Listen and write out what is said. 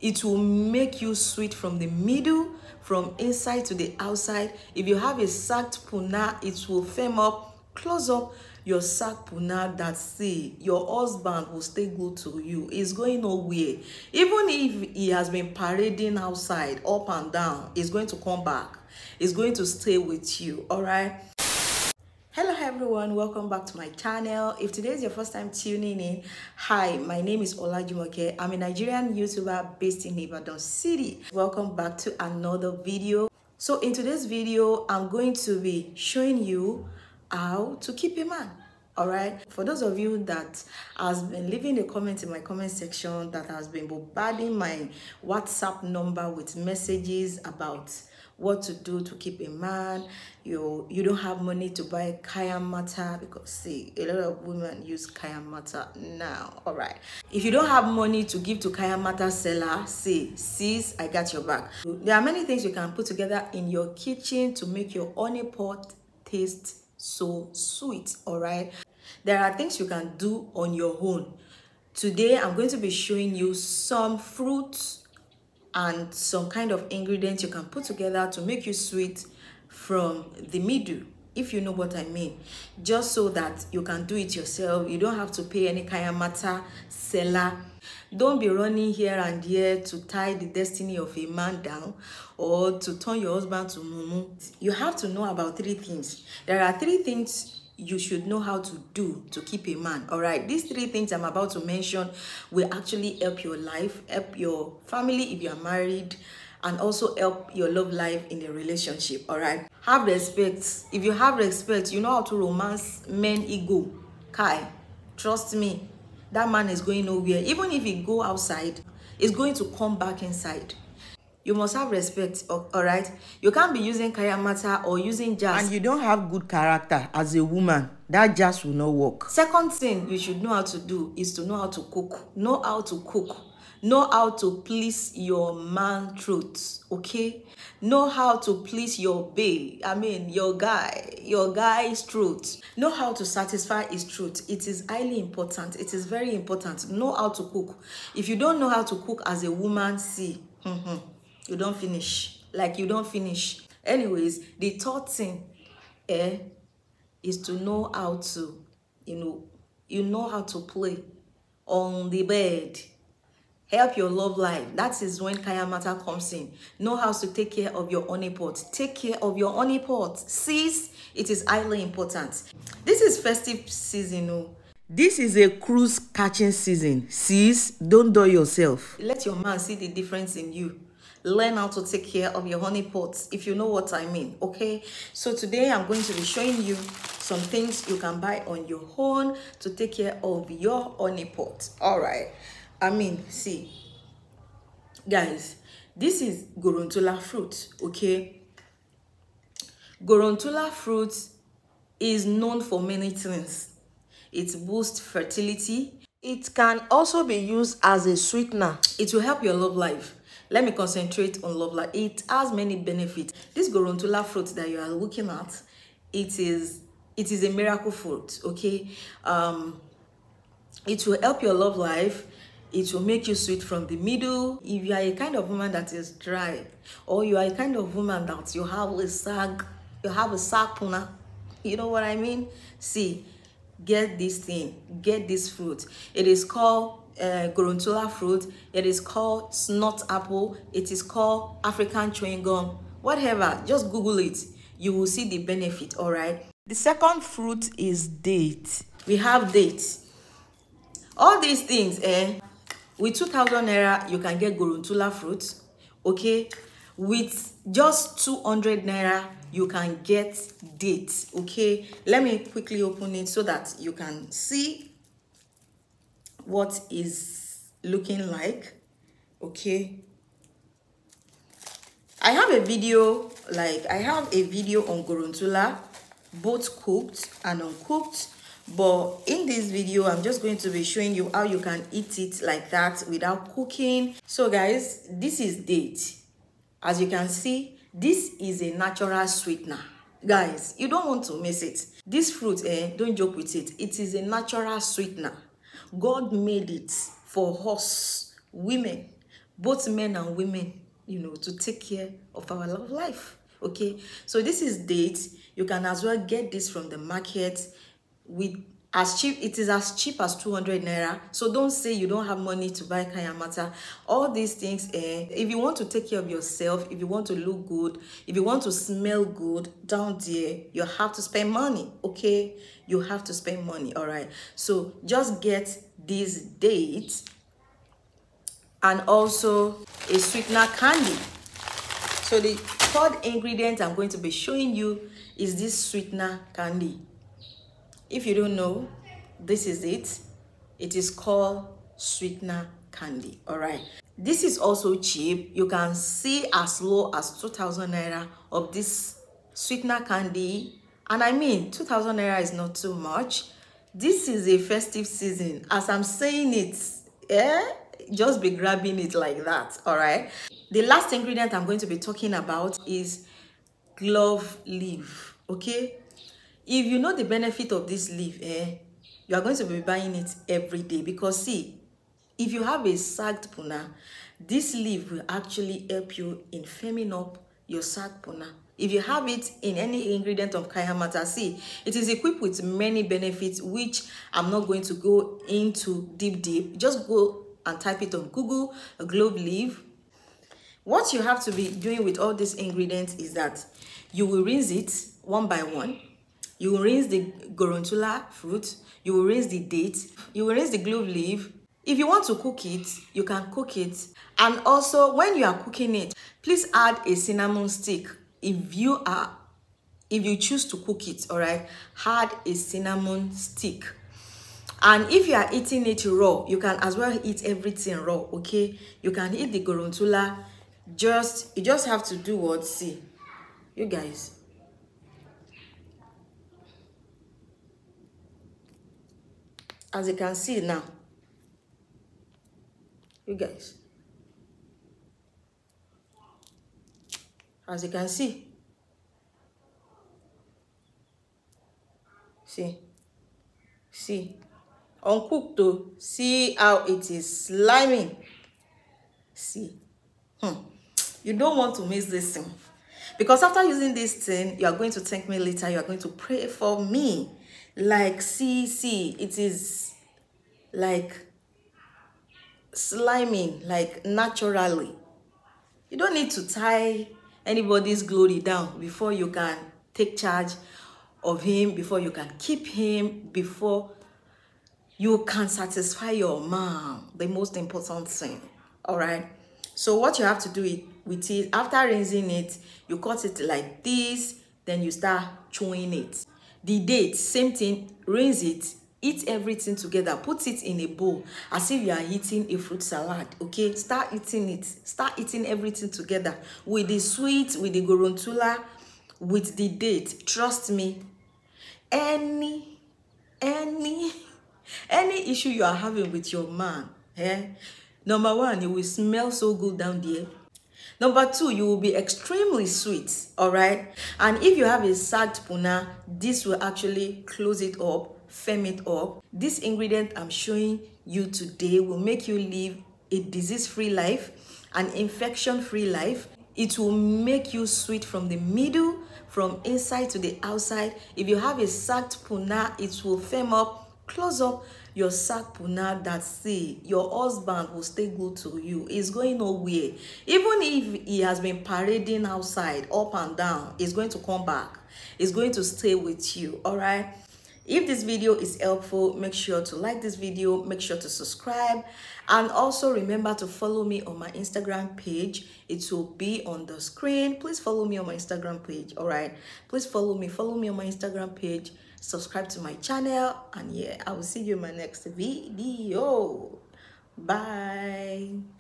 It will make you sweet from the middle, from inside to the outside. If you have a sagged puna, it will firm up, close up your sagged puna. That see, your husband will stay good to you. He's going nowhere. Even if he has been parading outside, up and down, he's going to come back. He's going to stay with you, all right? Hello everyone, welcome back to my channel. If today is your first time tuning in, hi, my name is Olajumoke. I'm a Nigerian YouTuber based in Ibadan City. Welcome back to another video. So in today's video, I'm going to be showing you how to keep a man. All right, for those of you that has been leaving a comment in my comment section, that has been bombarding my WhatsApp number with messages about what to do to keep a man, you don't have money to buy Kayanmata, because see, a lot of women use Kayanmata now. All right, if you don't have money to give to Kayanmata seller, see, sis, I got your back. There are many things you can put together in your kitchen to make your honeypot taste so sweet. All right, there are things you can do on your own. Today I'm going to be showing you some fruits and some kind of ingredients you can put together to make you sweet from the middle, if you know what I mean, just so that you can do it yourself. You don't have to pay any Kayanmata seller. Don't be running here and there to tie the destiny of a man down or to turn your husband to mumu. You have to know about three things. There are three things you should know how to do to keep a man. All right, these three things I'm about to mention will actually help your life, help your family if you are married, and also help your love life in the relationship. All right, have respect. If you have respect, you know how to romance men ego. Kai, trust me, that man is going nowhere. Even if he go outside, he's going to come back inside. You must have respect, all right? You can't be using Kayanmata or using jazz and you don't have good character as a woman. That jazz will not work. Second thing you should know how to do is to know how to cook. Know how to cook. Know how to please your man truth, okay? Know how to please your bae, your guy's truth. Know how to satisfy his truth. It is highly important. It is very important. Know how to cook. If you don't know how to cook as a woman, see, you don't finish. Like, you don't finish. Anyways, the third thing is to know how to, you know how to play on the bed. Help your love life. That is when Kayanmata comes in. Know how to take care of your honeypot. Take care of your honeypot. Sis, it is highly important. This is festive season. This is a cruise catching season. Sis, don't dull yourself. Let your man see the difference in you. Learn how to take care of your honeypots, if you know what I mean, okay? So today I'm going to be showing you some things you can buy on your own to take care of your honeypot. All right. See, guys, this is Guarantula fruit, okay? Guarantula fruit is known for many things. It boosts fertility. It can also be used as a sweetener. It will help your love life. Let me concentrate on love life. It has many benefits. This Guarantula fruit that you are looking at, it is a miracle fruit, okay? It will help your love life. It will make you sweet from the middle. If you are a kind of woman that is dry, or you are a kind of woman that you have a sag puna, you know what I mean? See, get this thing, get this fruit. It is called Guarantula fruit. It is called snot apple. It is called African chewing gum. Whatever, just Google it. You will see the benefit, all right? The second fruit is date. We have dates. All these things, with 2,000 naira, you can get Guarantula fruit, okay? With just 200 naira, you can get dates, okay? Let me quickly open it so that you can see what is looking like, okay? I have a video on Guarantula, both cooked and uncooked. But in this video, I'm just going to be showing you how you can eat it like that without cooking. So guys, this is date. As you can see, this is a natural sweetener. Guys, you don't want to miss it. This fruit, don't joke with it. It is a natural sweetener. God made it for us, women, both men and women, you know, to take care of our love life. Okay, so this is dates. You can as well get this from the market with as cheap. It is as cheap as 200 naira. So don't say you don't have money to buy Kayanmata. All these things, if you want to take care of yourself, if you want to look good, if you want to smell good down there, you have to spend money. Okay, you have to spend money. All right, so just get these dates and also a sweetener candy. So the third ingredient I'm going to be showing you is this sweetener candy. If you don't know, this is it. It is called sweetener candy. All right, this is also cheap. You can see as low as 2,000 naira of this sweetener candy, and I mean 2,000 naira is not too much. This is a festive season. As I'm saying it, just be grabbing it like that. All right, the last ingredient I'm going to be talking about is clove leaf. Okay, if you know the benefit of this leaf, you are going to be buying it every day, because see, if you have a sagged puna, this leaf will actually help you in firming up your sagged puna. If you have it in any ingredient of Kayanmata, see, it is equipped with many benefits, which I'm not going to go into deep. Just go and type it on Google, a clove leaf. What you have to be doing with all these ingredients is that you will rinse it one by one. You will rinse the Guarantula fruit. You will rinse the date. You will rinse the clove leaf. If you want to cook it, you can cook it. And also, when you are cooking it, please add a cinnamon stick. If you choose to cook it, all right, add a cinnamon stick. And if you are eating it raw, you can as well eat everything raw. Okay, you can eat the Guarantula. You just have to do what? See, you guys, as you can see now, you guys, as you can see, see, uncooked though. See how it is sliming. See, you don't want to miss this thing, because after using this thing, you are going to thank me later. You are going to pray for me. Like, see, it is like sliming, like naturally. You don't need to tie anybody's glory down before you can take charge of him, before you can keep him, before you can satisfy your mom, the most important thing. All right, so what you have to do with it, after rinsing it, you cut it like this, then you start chewing it. The date, same thing, rinse it, eat everything together, put it in a bowl as if you are eating a fruit salad. Okay, start eating it, start eating everything together with the sweet, with the Guarantula, with the date. Trust me, any issue you are having with your man, number one, you will smell so good down there. Number two, you will be extremely sweet. All right, and if you have a sagged puna, this will actually close it up, firm it up. This ingredient I'm showing you today will make you live a disease-free life, an infection-free life. It will make you sweet from the middle, from inside to the outside. If you have a sagged puna, it will firm up, close up your sack puna, that say your husband will stay good to you. He's going nowhere. Even if he has been parading outside up and down, he's going to come back. He's going to stay with you. All right, if this video is helpful, make sure to like this video, make sure to subscribe, and also remember to follow me on my Instagram page. It will be on the screen. Please follow me on my Instagram page. All right, please follow me on my Instagram page, subscribe to my channel, and yeah, I will see you in my next video. Bye.